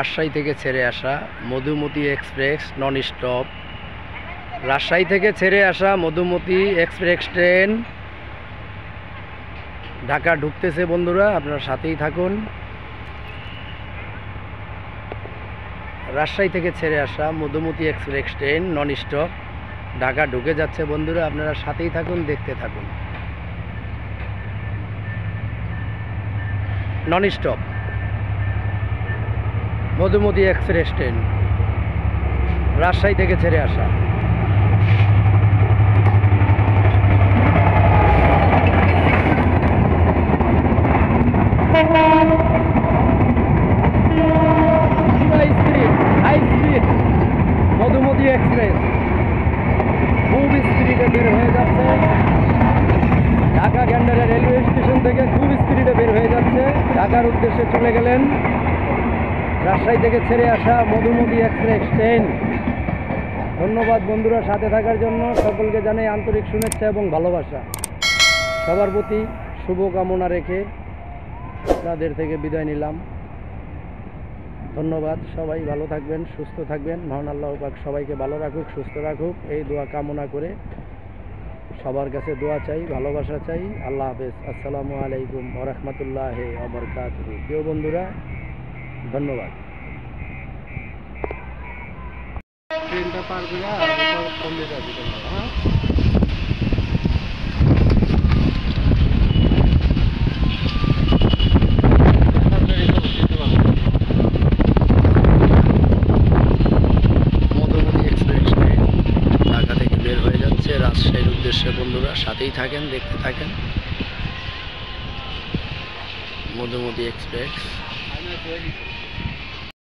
রাজশাহী থেকে ছেড়ে আসা Madhumati express non stop. Rajshahi থেকে ছেড়ে আসা মধুমতি এক্সপ্রেস ট্রেন ঢাকা ঢুকতেছে বন্ধুরা, আপনারা সাথেই থাকুন। রাজশাহী থেকে ছেড়ে আসা Madhumati express train non stop Dhaka ঢুকে যাচ্ছে বন্ধুরা, আপনারা সাথেই থাকুন, দেখতে থাকুন। Non stop Madhumati express train Rajshahi থেকে ছেড়ে আসা। মধুমতি এক্সপ্রেস খুব স্পিডে বের হয়ে যাচ্ছে ঢাকা গ্যান্ডারা রেলওয়ে স্টেশন থেকে, খুব স্পিডে বের হয়ে যাচ্ছে, ঢাকার উদ্দেশ্যে চলে গেলেন। রাজশাহী থেকে ছেড়ে আসা মধুমতি এক্সপ্রেস ট্রেন। ধন্যবাদ বন্ধুরা সাথে থাকার জন্য, সকলকে জানাই আন্তরিক শুভেচ্ছা এবং ভালোবাসা। সবার প্রতি শুভকামনা রেখে আপনাদের থেকে বিদায় নিলাম। ধন্যবাদ, সবাই ভালো থাকবেন, সুস্থ থাকবেন। মহান আল্লাহ পাক সবাইকে ভালো রাখুক, সুস্থ রাখুক, এই দোয়া কামনা করে সবার কাছে দোয়া চাই, ভালোবাসা চাই। আল্লাহ হাফেজ। আসসালামু আলাইকুম ওয়া রাহমাতুল্লাহি ওয়া বারাকাতুহু। প্রিয় বন্ধুরা, ধন্যবাদ। ট্রেনটা পার করে কমপ্লিট আছে। হ্যাঁ, রাজশাহীর উদ্দেশ্যে বন্ধুরা সাথেই থাকেন, দেখতে থাকেন। মধুমতি এক্সপ্রেস।